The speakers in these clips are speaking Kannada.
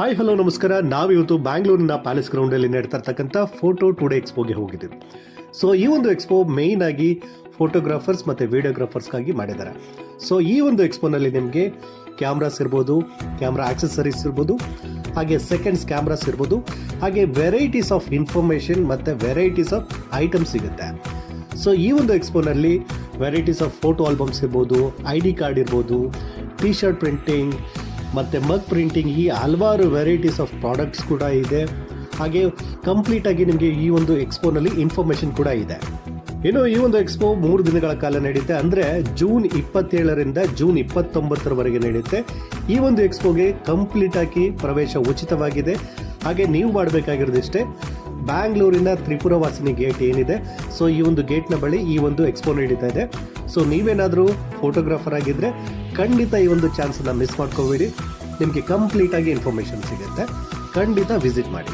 ಹಾಯ್ ಹಲೋ ನಮಸ್ಕಾರ. ನಾವಿವತ್ತು ಬ್ಯಾಂಗ್ಳೂರಿನ ಪ್ಯಾಲೇಸ್ ಗ್ರೌಂಡಲ್ಲಿ ನಡೀತಾ ಇರ್ತಕ್ಕಂಥ ಫೋಟೋ ಟುಡೇ ಎಕ್ಸ್ಪೋಗೆ ಹೋಗಿದ್ದೀವಿ. ಸೊ ಈ ಒಂದು ಎಕ್ಸ್ಪೋ ಮೇಯ್ನ್ ಆಗಿ ಫೋಟೋಗ್ರಾಫರ್ಸ್ ಮತ್ತು ವಿಡಿಯೋಗ್ರಾಫರ್ಸ್ಗಾಗಿ ಮಾಡಿದ್ದಾರೆ. ಸೊ ಈ ಒಂದು ಎಕ್ಸ್ಪೋನಲ್ಲಿ ನಿಮಗೆ ಕ್ಯಾಮ್ರಾಸ್ ಇರ್ಬೋದು, ಕ್ಯಾಮ್ರಾ ಆಕ್ಸೆಸರೀಸ್ ಇರ್ಬೋದು, ಹಾಗೆ ಸೆಕೆಂಡ್ಸ್ ಕ್ಯಾಮ್ರಾಸ್ ಇರ್ಬೋದು, ಹಾಗೆ ವೆರೈಟೀಸ್ ಆಫ್ ಇನ್ಫಾರ್ಮೇಷನ್ ಮತ್ತು ವೆರೈಟೀಸ್ ಆಫ್ ಐಟಮ್ಸ್ ಸಿಗುತ್ತೆ. ಸೊ ಈ ಒಂದು ಎಕ್ಸ್ಪೋನಲ್ಲಿ ವೆರೈಟೀಸ್ ಆಫ್ ಫೋಟೋ ಆಲ್ಬಮ್ಸ್ ಇರ್ಬೋದು, ID ಕಾರ್ಡ್ ಇರ್ಬೋದು, ಟಿ ಶರ್ಟ್ ಪ್ರಿಂಟಿಂಗ್ ಮತ್ತು ಮಗ್ ಪ್ರಿಂಟಿಂಗ್, ಈ ಹಲವಾರು ವೆರೈಟೀಸ್ ಆಫ್ ಪ್ರಾಡಕ್ಟ್ಸ್ ಕೂಡ ಇದೆ. ಹಾಗೆ ಕಂಪ್ಲೀಟಾಗಿ ನಿಮಗೆ ಈ ಒಂದು ಎಕ್ಸ್ಪೋನಲ್ಲಿ ಇನ್ಫಾರ್ಮೇಷನ್ ಕೂಡ ಇದೆ. ಇನ್ನು ಈ ಒಂದು ಎಕ್ಸ್ಪೋ 3 ದಿನಗಳ ಕಾಲ ನಡೆಯುತ್ತೆ. ಅಂದರೆ ಜೂನ್ 27ರಿಂದ ಜೂನ್ 29ರವರೆಗೆ ನಡೆಯುತ್ತೆ. ಈ ಒಂದು ಎಕ್ಸ್ಪೋಗೆ ಕಂಪ್ಲೀಟಾಗಿ ಪ್ರವೇಶ ಉಚಿತವಾಗಿದೆ. ಹಾಗೆ ನೀವು ಮಾಡಬೇಕಾಗಿರೋದಿಷ್ಟೇ, ಬ್ಯಾಂಗ್ಳೂರಿನ ತ್ರಿಪುರವಾಸಿನಿ ಗೇಟ್ ಏನಿದೆ, ಸೊ ಈ ಒಂದು ಗೇಟ್ನ ಬಳಿ ಈ ಒಂದು ಎಕ್ಸ್ಪೋ ನಡೀತಾ ಇದೆ. ಸೊ ನೀವೇನಾದರೂ ಫೋಟೋಗ್ರಾಫರ್ ಆಗಿದ್ದರೆ ಖಂಡಿತ ಈ ಒಂದು ಚಾನ್ಸನ್ನು ಮಿಸ್ ಮಾಡ್ಕೋಬೇಡಿ. ನಿಮಗೆ ಕಂಪ್ಲೀಟಾಗಿ ಇನ್ಫಾರ್ಮೇಷನ್ ಸಿಗುತ್ತೆ. ಖಂಡಿತ ವಿಸಿಟ್ ಮಾಡಿ.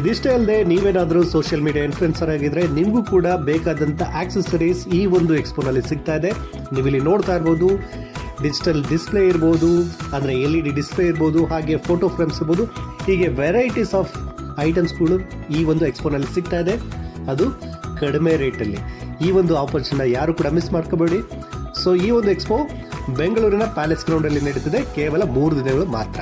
ಇದಿಷ್ಟೇ ಅಲ್ಲದೆ ನೀವೇನಾದರೂ ಸೋಷಿಯಲ್ ಮೀಡಿಯಾ ಇನ್ಫ್ಲುಯೆನ್ಸರ್ ಆಗಿದ್ದರೆ ನಿಮಗೂ ಕೂಡ ಬೇಕಾದಂಥ ಆಕ್ಸೆಸರೀಸ್ ಈ ಒಂದು ಎಕ್ಸ್ಪೋನಲ್ಲಿ ಸಿಗ್ತಾ ಇದೆ. ನೀವಿಲ್ಲಿ ನೋಡ್ತಾ ಇರ್ಬೋದು, ಡಿಜಿಟಲ್ ಡಿಸ್ಪ್ಲೇ ಇರ್ಬೋದು, ಅಂದರೆ LED ಡಿಸ್ಪ್ಲೇ ಇರ್ಬೋದು, ಹಾಗೆ ಫೋಟೋ ಫ್ರೇಮ್ಸ್ ಇರ್ಬೋದು, ಹೀಗೆ ವೆರೈಟೀಸ್ ಆಫ್ ಐಟಮ್ಸ್ಗಳು ಈ ಒಂದು ಎಕ್ಸ್ಪೋನಲ್ಲಿ ಸಿಗ್ತಾ ಇದೆ. ಅದು ಕಡಿಮೆ ರೇಟಲ್ಲಿ. ಈ ಒಂದು ಆಪರ್ಚುನಿಟಿ ಯಾರು ಕೂಡ ಮಿಸ್ ಮಾಡ್ಕೋಬೇಡಿ. ಸೊ ಈ ಒಂದು ಎಕ್ಸ್ಪೋ ಬೆಂಗಳೂರಿನ ಪ್ಯಾಲೇಸ್ ಗ್ರೌಂಡಲ್ಲಿ ನಡೀತಿದೆ. ಕೇವಲ 3 ದಿನಗಳು ಮಾತ್ರ.